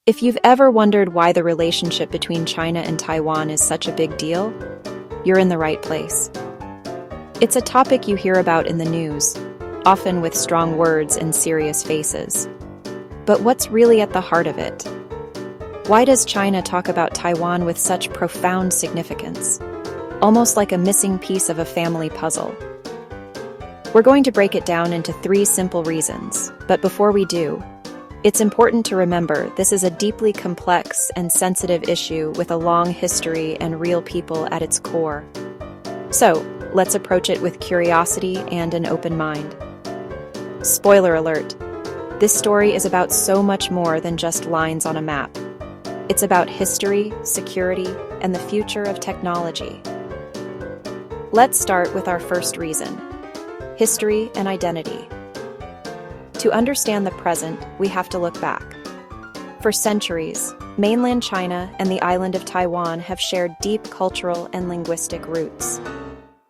If you've ever wondered why the relationship between China and Taiwan is such a big deal, you're in the right place. It's a topic you hear about in the news, often with strong words and serious faces. But what's really at the heart of it? Why does China talk about Taiwan with such profound significance? Almost like a missing piece of a family puzzle. We're going to break it down into 3 simple reasons, but before we do, it's important to remember this is a deeply complex and sensitive issue with a long history and real people at its core. So, let's approach it with curiosity and an open mind. Spoiler alert, this story is about so much more than just lines on a map. It's about history, security, and the future of technology. Let's start with our first reason: history and identity. To understand the present, we have to look back. For centuries, mainland China and the island of Taiwan have shared deep cultural and linguistic roots.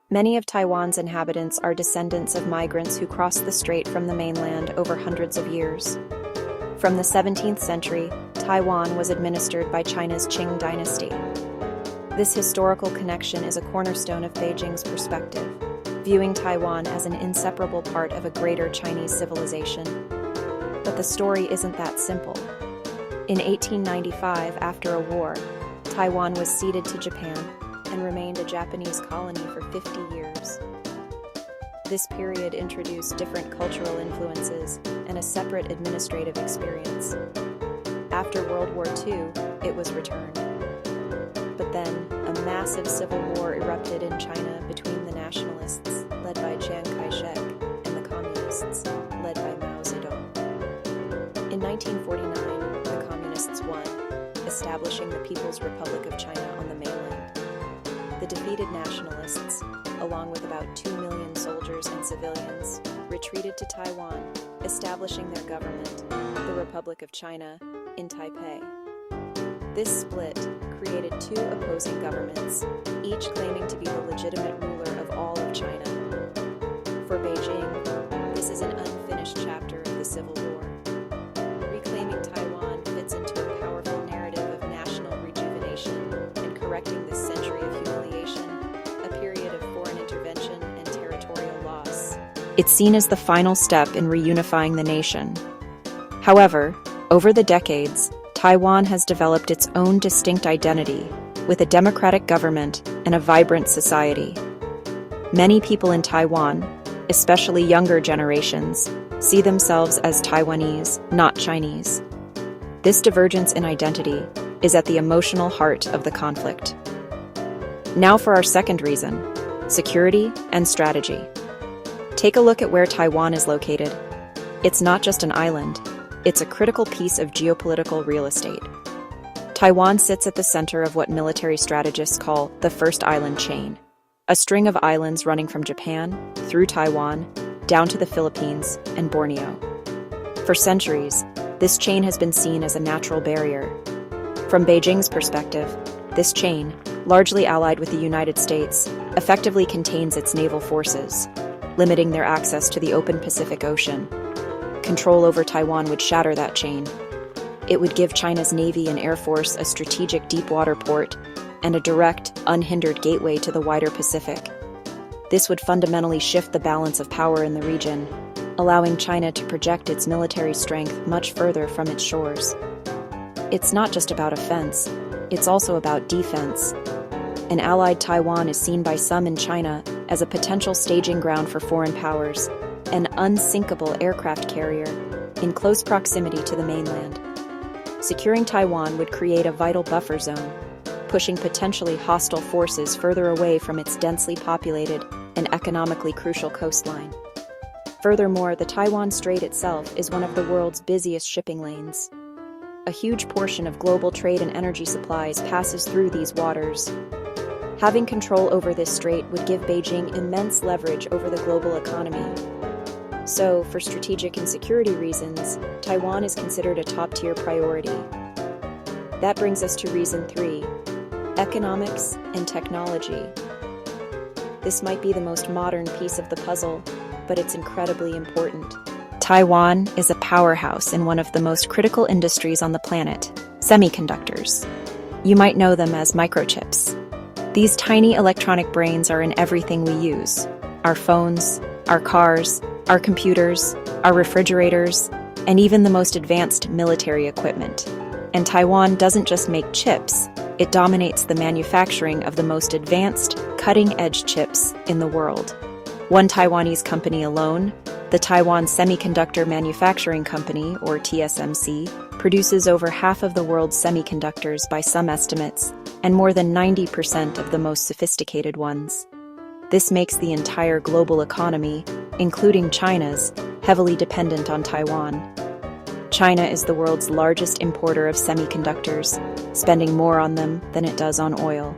Many of Taiwan's inhabitants are descendants of migrants who crossed the strait from the mainland over hundreds of years. From the 17th century, Taiwan was administered by China's Qing dynasty. This historical connection is a cornerstone of Beijing's perspective, viewing Taiwan as an inseparable part of a greater Chinese civilization. But the story isn't that simple. In 1895, after a war, Taiwan was ceded to Japan and remained a Japanese colony for 50 years. This period introduced different cultural influences and a separate administrative experience. After World War II, it was returned. But then, a massive civil war erupted in China between the nationalists, led by Chiang Kai-shek, and the communists, led by Mao Zedong. In 1949, the communists won, establishing the People's Republic of China on the mainland. The defeated nationalists, along with about 2 million soldiers and civilians, retreated to Taiwan, establishing their government, the Republic of China, in Taipei. This split created 2 opposing governments, each claiming to be the legitimate ruler of all of China. For Beijing, this is an unfinished chapter of the Civil War. Reclaiming Taiwan fits into a powerful narrative of national rejuvenation and correcting this century of humiliation, a period of foreign intervention and territorial loss. It's seen as the final step in reunifying the nation. However, over the decades, Taiwan has developed its own distinct identity, with a democratic government and a vibrant society. Many people in Taiwan, especially younger generations, see themselves as Taiwanese, not Chinese. This divergence in identity is at the emotional heart of the conflict. Now for our second reason: security and strategy. Take a look at where Taiwan is located. It's not just an island. It's a critical piece of geopolitical real estate. Taiwan sits at the center of what military strategists call the First Island Chain, a string of islands running from Japan, through Taiwan, down to the Philippines and Borneo. For centuries, this chain has been seen as a natural barrier. From Beijing's perspective, this chain, largely allied with the United States, effectively contains its naval forces, limiting their access to the open Pacific Ocean. Control over Taiwan would shatter that chain. It would give China's Navy and Air Force a strategic deep-water port and a direct, unhindered gateway to the wider Pacific. This would fundamentally shift the balance of power in the region, allowing China to project its military strength much further from its shores. It's not just about offense, it's also about defense. An allied Taiwan is seen by some in China as a potential staging ground for foreign powers, an unsinkable aircraft carrier, in close proximity to the mainland. Securing Taiwan would create a vital buffer zone, pushing potentially hostile forces further away from its densely populated and economically crucial coastline. Furthermore, the Taiwan Strait itself is one of the world's busiest shipping lanes. A huge portion of global trade and energy supplies passes through these waters. Having control over this strait would give Beijing immense leverage over the global economy. So, for strategic and security reasons, Taiwan is considered a top-tier priority. That brings us to reason 3: economics and technology. This might be the most modern piece of the puzzle, but it's incredibly important. Taiwan is a powerhouse in one of the most critical industries on the planet: Semiconductors. You might know them as microchips. These tiny electronic brains are in everything we use: our phones, our cars, our computers, our refrigerators, and even the most advanced military equipment. And Taiwan doesn't just make chips, it dominates the manufacturing of the most advanced, cutting-edge chips in the world. One Taiwanese company alone, the Taiwan Semiconductor Manufacturing Company, or TSMC, produces over half of the world's semiconductors by some estimates, and more than 90% of the most sophisticated ones. This makes the entire global economy, including China's, heavily dependent on Taiwan. China is the world's largest importer of semiconductors, spending more on them than it does on oil.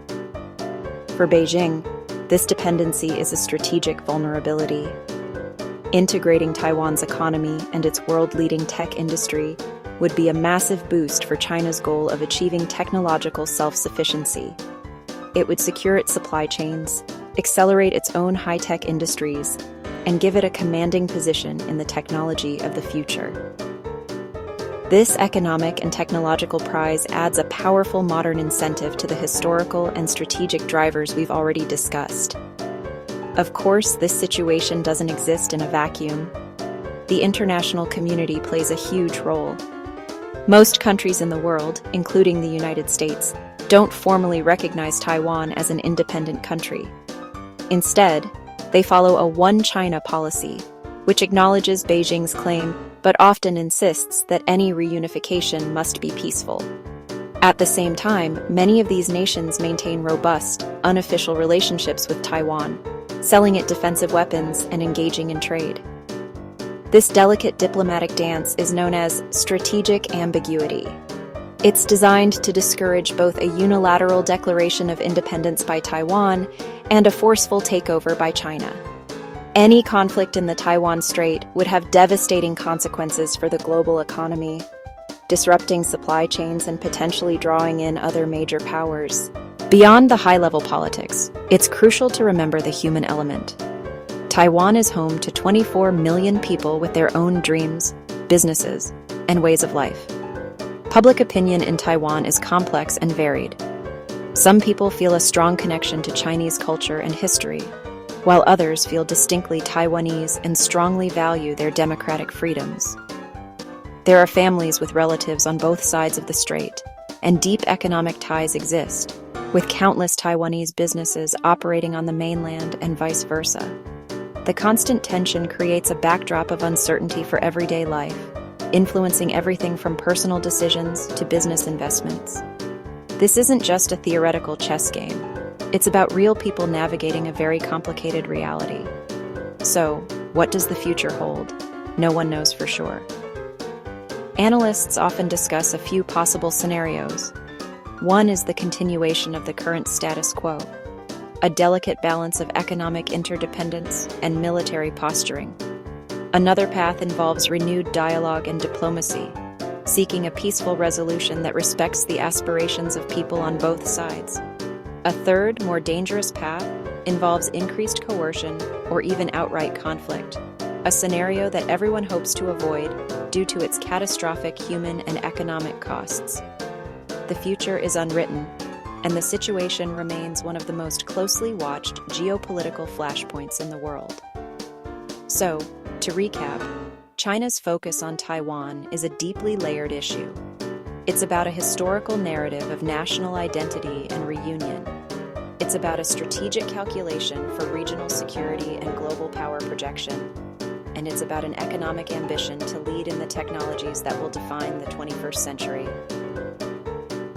For Beijing, this dependency is a strategic vulnerability. Integrating Taiwan's economy and its world-leading tech industry would be a massive boost for China's goal of achieving technological self-sufficiency. It would secure its supply chains, accelerate its own high-tech industries, and give it a commanding position in the technology of the future. This economic and technological prize adds a powerful modern incentive to the historical and strategic drivers we've already discussed. Of course, this situation doesn't exist in a vacuum. The international community plays a huge role. Most countries in the world, including the United States, don't formally recognize Taiwan as an independent country. Instead, they follow a One China policy, which acknowledges Beijing's claim but often insists that any reunification must be peaceful. At the same time, many of these nations maintain robust, unofficial relationships with Taiwan, selling it defensive weapons and engaging in trade. This delicate diplomatic dance is known as strategic ambiguity. It's designed to discourage both a unilateral declaration of independence by Taiwan and a forceful takeover by China. Any conflict in the Taiwan Strait would have devastating consequences for the global economy, disrupting supply chains and potentially drawing in other major powers. Beyond the high-level politics, it's crucial to remember the human element. Taiwan is home to 24 million people with their own dreams, businesses, and ways of life. Public opinion in Taiwan is complex and varied. Some people feel a strong connection to Chinese culture and history, while others feel distinctly Taiwanese and strongly value their democratic freedoms. There are families with relatives on both sides of the strait, and deep economic ties exist, with countless Taiwanese businesses operating on the mainland and vice versa. The constant tension creates a backdrop of uncertainty for everyday life, influencing everything from personal decisions to business investments. This isn't just a theoretical chess game. It's about real people navigating a very complicated reality. So, what does the future hold? No one knows for sure. Analysts often discuss a few possible scenarios. One is the continuation of the current status quo, a delicate balance of economic interdependence and military posturing. Another path involves renewed dialogue and diplomacy, seeking a peaceful resolution that respects the aspirations of people on both sides. A third, more dangerous path involves increased coercion or even outright conflict, a scenario that everyone hopes to avoid due to its catastrophic human and economic costs. The future is unwritten, and the situation remains one of the most closely watched geopolitical flashpoints in the world. So, to recap, China's focus on Taiwan is a deeply layered issue. It's about a historical narrative of national identity and reunion. It's about a strategic calculation for regional security and global power projection. And it's about an economic ambition to lead in the technologies that will define the 21st century.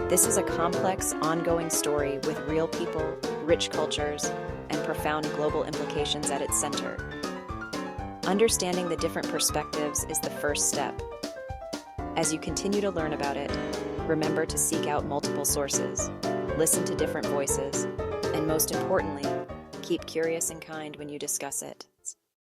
This is a complex, ongoing story with real people, rich cultures, and profound global implications at its center. Understanding the different perspectives is the first step. As you continue to learn about it, remember to seek out multiple sources, listen to different voices, and most importantly, keep curious and kind when you discuss it.